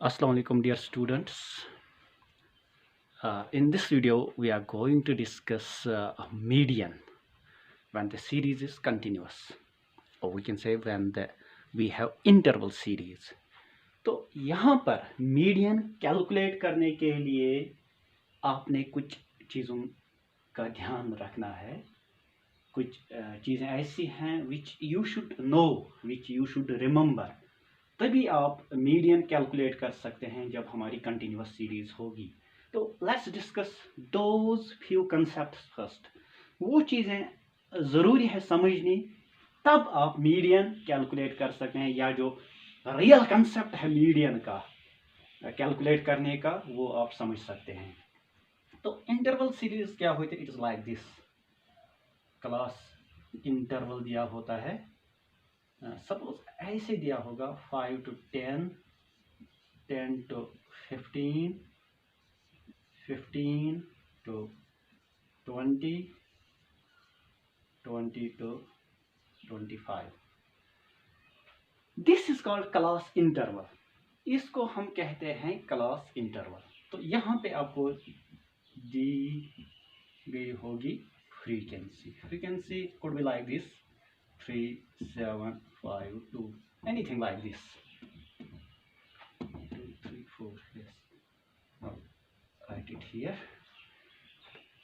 Assalamu alaikum dear students. In this video we are going to discuss a median when the series is continuous, or we can say when we have interval series. तो यहाँ पर median calculate करने के लिए आपने कुछ चीज़ों का ध्यान रखना है। कुछ चीज़ें ऐसी हैं which you should know, which you should remember, तभी आप मीडियन कैलकुलेट कर सकते हैं जब हमारी कंटिन्यूअस सीरीज होगी। तो let's discuss those few concepts first. वो चीज़ें ज़रूरी है समझनी, तब आप मीडियन कैलकुलेट कर सकते हैं, या जो रियल कंसेप्ट है मीडियन का कैलकुलेट करने का वो आप समझ सकते हैं। तो इंटरवल सीरीज क्या होती है? It is like this. Class interval दिया होता है, सपोज ऐसे दिया होगा 5 to 10, 10 to 15, 15 to 20, 20 to 25. This is called class interval. इसको हम कहते हैं क्लास इंटरवल। तो यहाँ पे आपको दी गई होगी frequency. Frequency could be like this 3, 7, 5, 2, anything like this. 2, 3, 4, yes. Now write it here.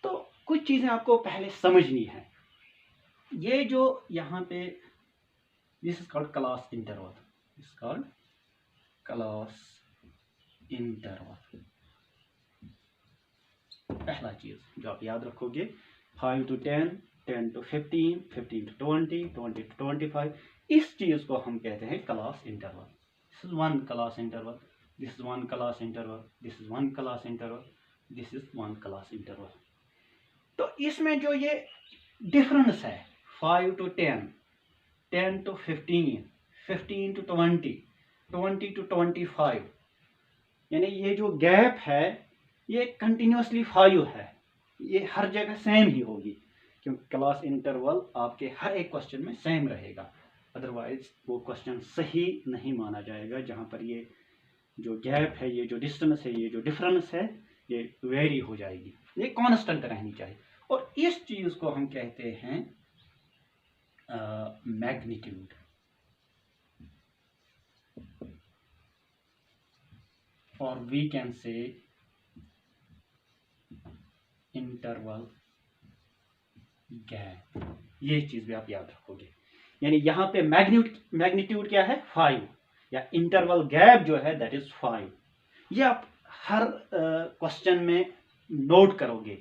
तो कुछ चीज़ें आपको पहले समझनी है। ये जो यहाँ पे this is called class interval. This is called class interval. पहला चीज़ जो आप याद रखोगे 5 to 10, 10 to 15, 15 to 20, 20 to 25, इस चीज़ को हम कहते हैं class interval. This is one class interval, this is one class interval, this is one class interval, this is one class interval. तो इसमें जो ये डिफरेंस है 5 to 10, 10 to 15, 15 to 20, 20 to 25, यानी ये जो गैप है ये कंटिन्यूसली 5 है। ये हर जगह सेम ही होगी, क्योंकि क्लास इंटरवल आपके हर एक क्वेश्चन में सेम रहेगा, अदरवाइज वो क्वेश्चन सही नहीं माना जाएगा। जहाँ पर ये जो गैप है, ये जो डिस्टेंस है, ये जो डिफरेंस है, ये वेरी हो जाएगी, ये कांस्टेंट रहनी चाहिए। और इस चीज़ को हम कहते हैं मैग्नीट्यूड, और we can say interval gap. ये चीज भी आप याद रखोगे। यानी यहाँ पे मैग्नीट्यूड क्या है 5, या इंटरवल गैप जो है दैट इज 5। ये आप हर क्वेश्चन में नोट करोगे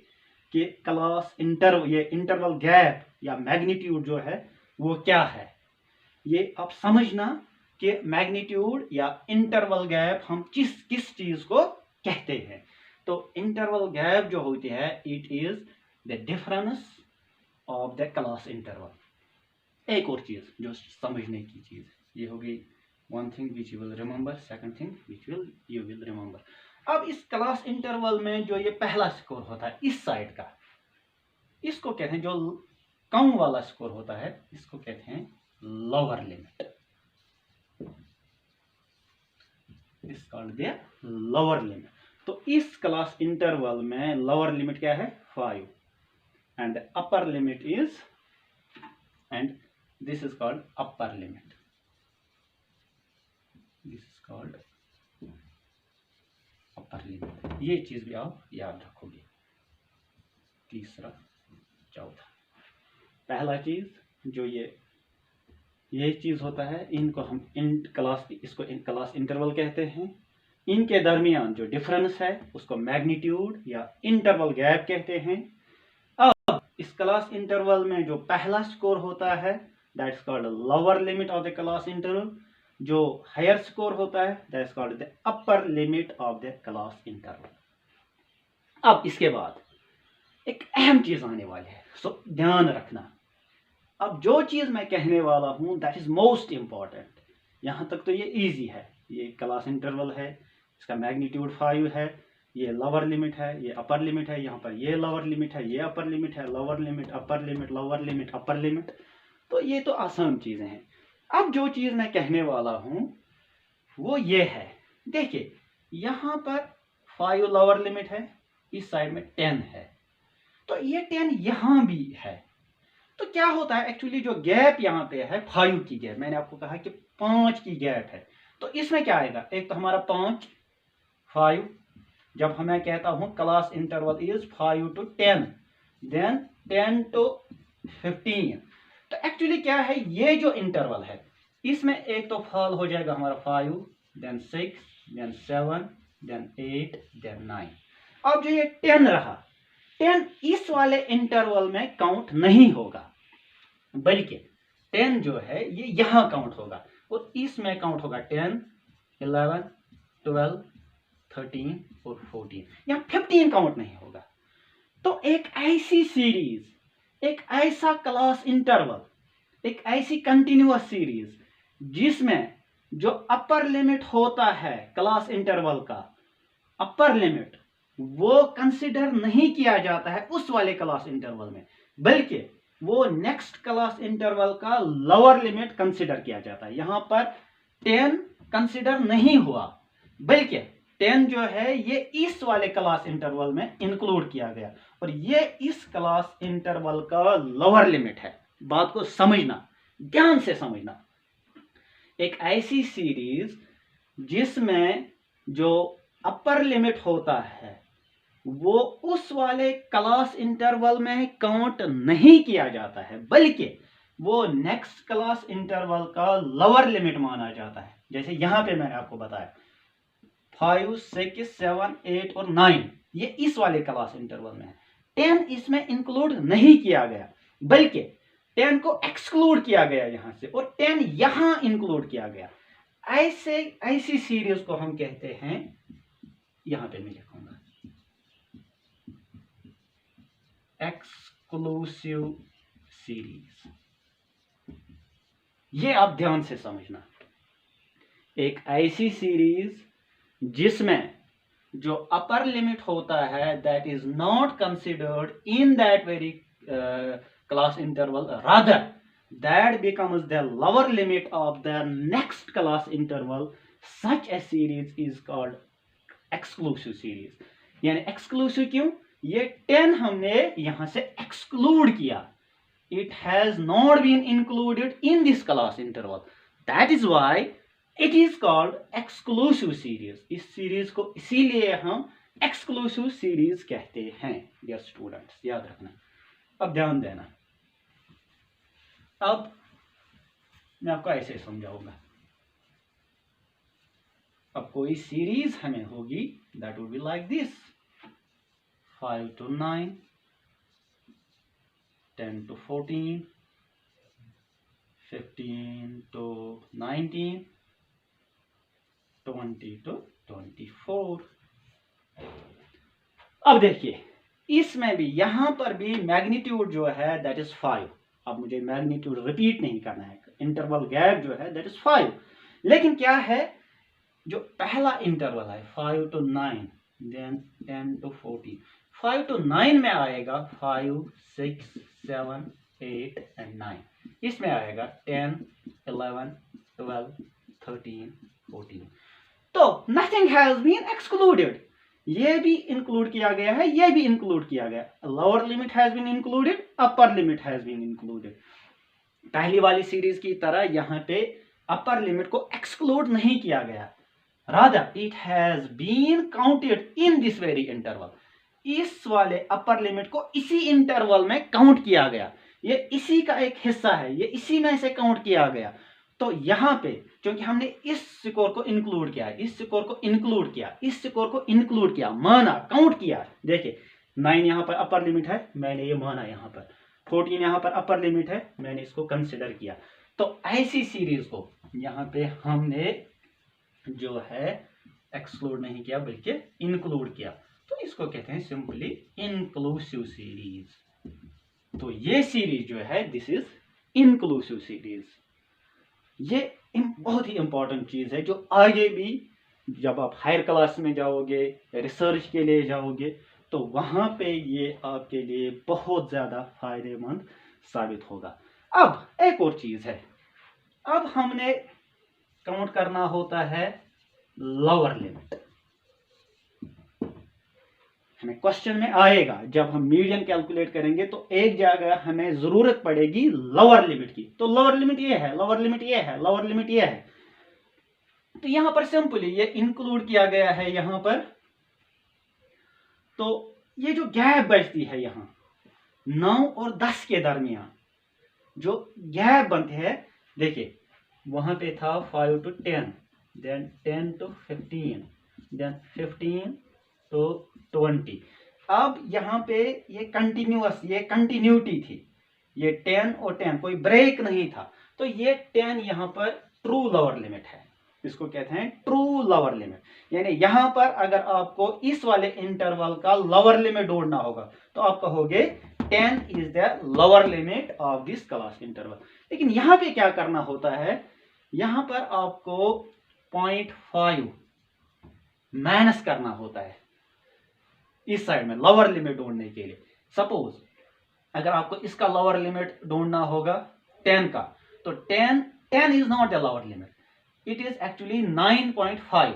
कि क्लास ये इंटरवल गैप या मैग्नीट्यूड जो है वो क्या है। ये आप समझना कि मैग्नीट्यूड या इंटरवल गैप हम किस चीज को कहते हैं। तो इंटरवल गैप जो होती है it is the difference of the class interval. एक और चीज जो समझने की चीज, ये होगी one thing which you will remember, second thing which you will remember. अब इस क्लास इंटरवल में जो ये पहला स्कोर होता है इस साइड का, इसको कहते हैं, जो कम वाला स्कोर होता है इसको कहते हैं लोअर लिमिट। इस कॉल्ड द लोअर लिमिट। तो इस क्लास इंटरवल में लोअर लिमिट क्या है 5, and the upper limit is, and this is called upper limit. This is called upper limit. ये चीज भी आप याद रखोगे। तीसरा, चौथा, पहला चीज जो ये चीज होता है, इनको हम इसको क्लास इंटरवल कहते हैं। इनके दरमियान जो डिफरेंस है उसको मैग्नीट्यूड या इंटरवल गैप कहते हैं। इस क्लास इंटरवल में जो पहला स्कोर होता है that is called lower limit of the class interval. जो हायर स्कोर होता है that is called the upper limit of the class interval. अब इसके बाद एक अहम चीज आने वाली है, सो ध्यान रखना। अब जो चीज मैं कहने वाला हूं दैट इज मोस्ट इंपॉर्टेंट। यहां तक तो ये इजी है, ये क्लास इंटरवल है, इसका मैग्नीट्यूड 5 है, ये लोअर लिमिट है, ये अपर लिमिट है, यहाँ पर ये लोअर लिमिट है, ये अपर लिमिट है, lower limit, upper limit, lower limit, upper limit. तो ये तो आसान चीजें हैं। अब जो चीज मैं कहने वाला हूं वो ये है, देखिए यहाँ पर 5 लोअर लिमिट है, इस साइड में 10 है, तो ये 10 यहाँ भी है। तो क्या होता है एक्चुअली, जो गैप यहाँ पे है 5 की गैप, मैंने आपको कहा कि 5 की गैप है, तो इसमें क्या आएगा, एक तो हमारा 5, जब मैं कहता हूं class interval is 5 to 10, then 10 to 15, तो एक्चुअली क्या है, ये जो इंटरवल है इसमें एक तो फॉल हो जाएगा हमारा 5, देन 6, देन 7, देन 8, देन 9। अब जो ये 10 रहा, 10 इस वाले इंटरवल में काउंट नहीं होगा, बल्कि 10 जो है ये यहां काउंट होगा, और इसमें काउंट होगा 10, 11, 12, 13 और 14, यहां 15 काउंट नहीं होगा। तो एक ऐसी सीरीज, एक ऐसा क्लास इंटरवल, एक ऐसी कंटिन्यूअस सीरीज जिसमें जो अपर लिमिट होता है क्लास इंटरवल का, अपर लिमिट वो कंसिडर नहीं किया जाता है उस वाले क्लास इंटरवल में, बल्कि वो नेक्स्ट क्लास इंटरवल का लोअर लिमिट कंसिडर किया जाता है। यहां पर 10 कंसिडर नहीं हुआ, बल्कि 10 जो है ये इस वाले क्लास इंटरवल में इंक्लूड किया गया, और ये इस क्लास इंटरवल का लोअर लिमिट है। बात को समझना, ध्यान से समझना। एक ऐसी सीरीज जिसमें जो अपर लिमिट होता है वो उस वाले क्लास इंटरवल में काउंट नहीं किया जाता है, बल्कि वो नेक्स्ट क्लास इंटरवल का लोअर लिमिट माना जाता है। जैसे यहां पे मैंने आपको बताया 5, 6, 7, 8 और 9 ये इस वाले क्लास इंटरवल में है। 10 इसमें इंक्लूड नहीं किया गया, बल्कि 10 को एक्सक्लूड किया गया यहां से, और 10 यहां इंक्लूड किया गया। ऐसी सीरीज को हम कहते हैं, यहां पे मैं लिखूंगा एक्सक्लूसिव सीरीज। ये आप ध्यान से समझना, एक ऐसी सीरीज जिसमें जो अपर लिमिट होता है that is not considered in that very class interval, rather that becomes the lower limit of the next class interval, such a series is called exclusive series। यानी exclusive क्यों, ये 10 हमने यहां से exclude किया, it has not been included in this class interval, that is why it is called exclusive series। इस series को इसीलिए हम exclusive series कहते हैं। dear students, याद रखना। अब ध्यान देना, अब मैं आपको ऐसे समझाऊंगा। अब कोई सीरीज हमें होगी that would be like this, 5 to 9, 10 to 14, 15 to 19, 20 to 24। अब देखिए, इसमें भी यहां पर भी मैग्नीट्यूड जो है दैट इज 5। अब मुझे मैग्नीट्यूड रिपीट नहीं करना है, इंटरवल गैप जो है दैट इज 5। लेकिन क्या है, जो पहला इंटरवल है 5 to 9, देन 10 to 14, 5 to 9 में आएगा 5, 6, 7, 8 and 9। इसमें आएगा 10, 11, 12, 13, 14। तो नथिंग हैज बीन एक्सक्लूडेड, ये भी इंक्लूड किया गया है, ये भी इंक्लूड किया गया। Lower limit has been included, upper limit has been included. पहली वाली सीरीज की तरह यहां पे अपर लिमिट को एक्सक्लूड नहीं किया गया, rather it has been counted in this very interval. इस वाले अपर लिमिट को इसी इंटरवल में काउंट किया गया, ये इसी का एक हिस्सा है, ये इसी में से काउंट किया गया। तो यहां पे क्योंकि हमने इस स्कोर को इंक्लूड किया, इस स्कोर को इंक्लूड किया, इस स्कोर को इंक्लूड किया, माना, काउंट किया। देखिए 9 यहां पर अपर लिमिट है, मैंने ये माना, यहां पर 14 यहां पर अपर लिमिट है, मैंने इसको कंसिडर किया। तो ऐसी सीरीज को यहां पे हमने जो है एक्सक्लूड नहीं किया बल्कि इंक्लूड किया, तो इसको कहते हैं सिंपली इंक्लूसिव सीरीज। तो ये सीरीज जो है दिस इज इंक्लूसिव सीरीज। ये बहुत ही इंपॉर्टेंट चीज है जो आगे भी जब आप हायर क्लास में जाओगे, रिसर्च के लिए जाओगे, तो वहां पे ये आपके लिए बहुत ज्यादा फायदेमंद साबित होगा। अब एक और चीज है, अब हमने काउंट करना होता है लोअर लिमिट। हमें क्वेश्चन में आएगा जब हम मीडियन कैलकुलेट करेंगे तो एक जगह हमें जरूरत पड़ेगी लोअर लिमिट की। तो लोअर लिमिट ये है, लोअर लिमिट ये है, लोअर लिमिट ये है। तो यहां पर सिंपली ये इंक्लूड किया गया है यहां पर। तो ये जो गैप बचती है यहां 9 और 10 के दरमियान जो गैप बनते हैं, देखिए वहां पे था 5 to 10, then 10 to 15, then 15 to 20। अब यहाँ पे ये कंटिन्यूअस, ये कंटिन्यूटी थी, ये 10 और 10 कोई ब्रेक नहीं था। तो ये 10 यहाँ पर ट्रू लोअर लिमिट है, इसको कहते हैं ट्रू लोअर लिमिट। यानी यहां पर अगर आपको इस वाले इंटरवल का लोअर लिमिट ढूंढना होगा तो आप कहोगे 10 is the lower limit of this class interval. लेकिन यहां पे क्या करना होता है, यहां पर आपको 0.5 माइनस करना होता है इस साइड में लोअर लिमिट ढूंढने के लिए। सपोज अगर आपको इसका लोअर लिमिट ढूंढना होगा 10 का, तो 10 is not the lower limit, it is actually 9.5।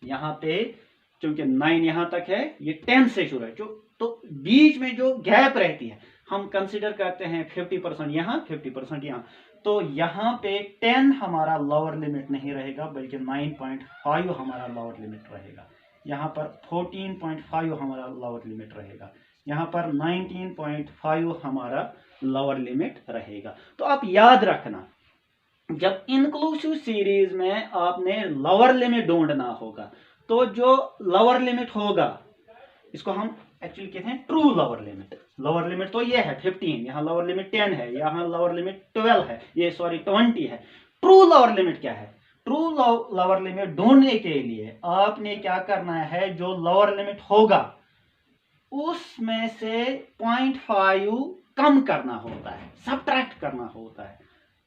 यहां पे क्योंकि 9 यहां तक है, ये 10 से शुरू है, जो तो बीच में जो गैप रहती है हम कंसीडर करते हैं 50% यहां 50% यहां। तो यहां पे 10 हमारा लोअर लिमिट नहीं रहेगा बल्कि 9.5 हमारा लोअर लिमिट रहेगा। यहां पर 14.5 हमारा लोअर लिमिट रहेगा, यहां पर 19.5 हमारा लोअर लिमिट रहेगा। तो आप याद रखना जब इंक्लूसिव सीरीज में आपने लोअर लिमिट ढूंढना होगा तो जो लोअर लिमिट होगा इसको हम एक्चुअली कहते हैं true lower limit. Lower limit तो ये है 15, यहाँ लोअर लिमिट 10 है, यहाँ लोअर लिमिट 12 है, ये सॉरी 20 है। ट्रू लोअर लिमिट क्या है? ट्रू लोअर लिमिट ढूंढने के लिए आपने क्या करना है, जो लोअर लिमिट होगा उसमें से 0.5 कम करना होता है, सब्ट्रैक्ट करना होता है,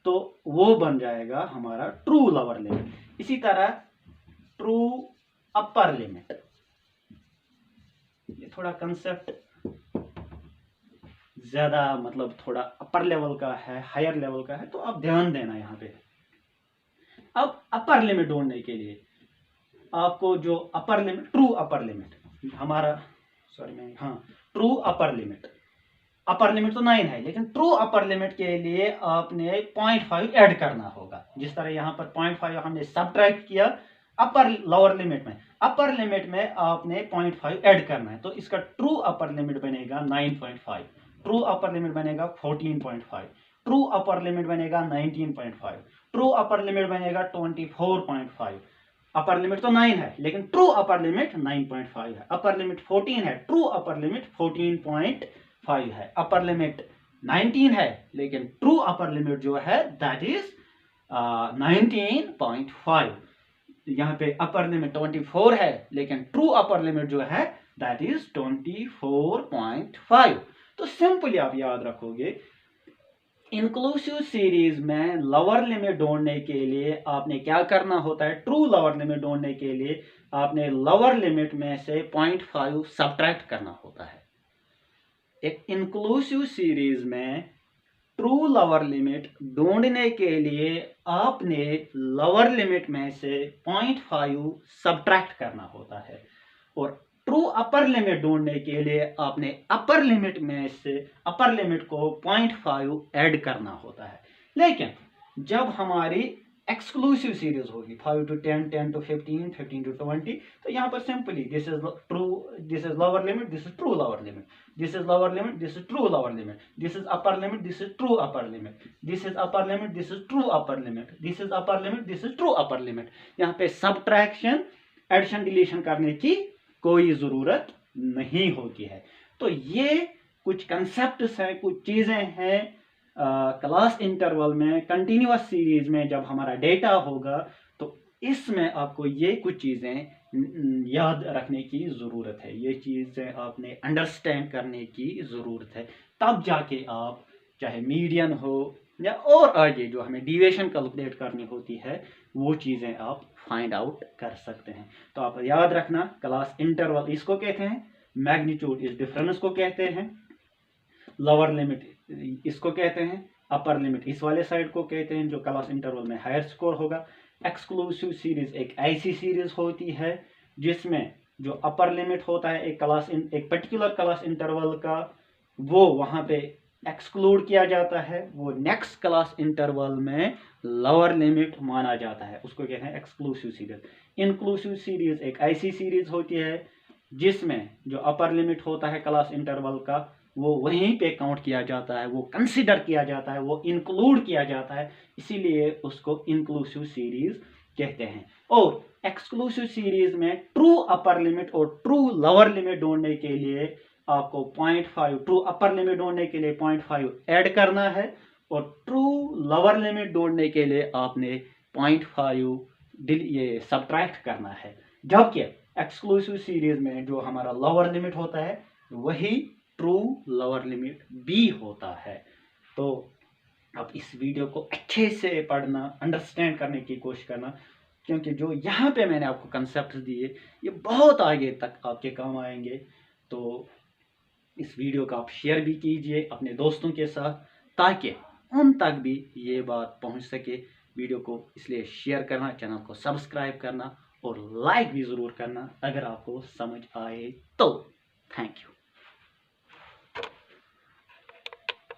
तो वो बन जाएगा हमारा ट्रू लोअर लिमिट। इसी तरह ट्रू अपर लिमिट, ये थोड़ा कंसेप्ट ज्यादा मतलब थोड़ा अपर लेवल का है, हायर लेवल का है, तो आप ध्यान देना यहां पे। अब अपर लिमिट ढूंढने के लिए आपको जो upper limit, true upper limit हमारा, सॉरी मैं, हाँ true upper limit, upper limit तो 9 है लेकिन ट्रू अपर लिमिट के लिए आपने 0.5 ऐड करना होगा। जिस तरह यहाँ पर 0.5 हमने सब्ट्रैक्ट किया अपर लोअर लिमिट में, अपर लिमिट में आपने 0.5 ऐड करना है, तो इसका ट्रू अपर लिमिट बनेगा 9.5, ट्रू अपर लिमिट बनेगा 14.5, ट्रू अपर लिमिट बनेगा 19.5, ट्रू अपर लिमिट बनेगा 24.5। अपर लिमिट तो 9 है लेकिन ट्रू अपर लिमिट 9.5 है, अपर लिमिट 14 है, ट्रू अपर लिमिट 14.5 है, अपर लिमिट 19 है लेकिन ट्रू अपर लिमिट जो है दैट इज 19.5। यहाँ पे अपर लिमिट 24 है लेकिन ट्रू अपर लिमिट जो है दैट इज 24.5। तो सिंपली आप याद रखोगे इंक्लूसिव सीरीज में लोअर लिमिट ढूंढने के लिए आपने क्या करना होता है, ट्रू लोअर लिमिट ढूंढने के लिए आपने लोअर लिमिट में से 0.5 सब्ट्रैक्ट करना होता है। एक इंक्लूसिव सीरीज में ट्रू लोअर लिमिट ढूंढने के लिए आपने लोअर लिमिट में से 0.5 सब्ट्रैक्ट करना होता है, और ट्रू अपर लिमिट ढूंढने के लिए आपने अपर लिमिट में से अपर लिमिट को 0.5 ऐड करना होता है। लेकिन जब हमारी एक्सक्लूसिव सीरीज होगी 5 to 10, 10 to 15, 15 to 20, तो यहाँ पर simply this is true, this is lower limit, this is true lower limit, this is lower limit, this is true lower limit, this is upper limit, this is true upper limit, this is upper limit, this is true upper limit, this is upper limit, this is true upper limit. यहाँ पे subtraction, addition, deletion करने की कोई जरूरत नहीं होती है। तो ये कुछ कंसेप्ट्स हैं, कुछ चीजें हैं क्लास इंटरवल में, कंटिन्यूअस सीरीज में जब हमारा डेटा होगा तो इसमें आपको ये कुछ चीजें याद रखने की जरूरत है, ये चीजें आपने अंडरस्टैंड करने की जरूरत है, तब जाके आप चाहे मीडियन हो या और आगे जो हमें डिविएशन कैलकुलेट करनी होती है वो चीजें आप फाइंड आउट कर सकते हैं। तो आप याद रखना क्लास इंटरवल इसको कहते हैं, मैग्नीट्यूड इस डिफरेंस को कहते हैं, लोअर लिमिट इसको कहते हैं, अपर लिमिट इस वाले साइड को कहते हैं जो क्लास इंटरवल में हायर स्कोर होगा। एक्सक्लूसिव सीरीज एक ऐसी सीरीज होती है जिसमें जो अपर लिमिट होता है एक पर्टिकुलर क्लास इंटरवल का, वो वहाँ पे एक्सक्लूड किया जाता है, वो नेक्स्ट क्लास इंटरवल में लोअर लिमिट माना जाता है, उसको कहते हैं एक्सक्लूसिव सीरीज। इंक्लूसिव सीरीज एक ऐसी सीरीज होती है जिसमें जो अपर लिमिट होता है क्लास इंटरवल का वो वहीं पे काउंट किया जाता है, वो कंसिडर किया जाता है, वो इंक्लूड किया जाता है, इसीलिए उसको इंक्लूसिव सीरीज कहते हैं। और एक्सक्लूसिव सीरीज में ट्रू अपर लिमिट और ट्रू लोअर लिमिट ढूंढने के लिए आपको 0.5 ट्रू अपर लिमिट ढूंढने के लिए 0.5 ऐड करना है, और ट्रू लोअर लिमिट ढूंढने के लिए आपने 0.5 ये सब्ट्रैक्ट करना है। जबकि एक्सक्लूसिव सीरीज में जो हमारा लोअर लिमिट होता है वही ट्रू लोअर लिमिट भी होता है। तो अब इस वीडियो को अच्छे से पढ़ना, अंडरस्टैंड करने की कोशिश करना, क्योंकि जो यहाँ पे मैंने आपको कंसेप्ट दिए ये बहुत आगे तक आपके काम आएंगे। तो इस वीडियो का आप शेयर भी कीजिए अपने दोस्तों के साथ, ताकि उन तक भी ये बात पहुंच सके। वीडियो को इसलिए शेयर करना, चैनल को सब्सक्राइब करना और लाइक भी ज़रूर करना अगर आपको समझ आए तो। Thank you.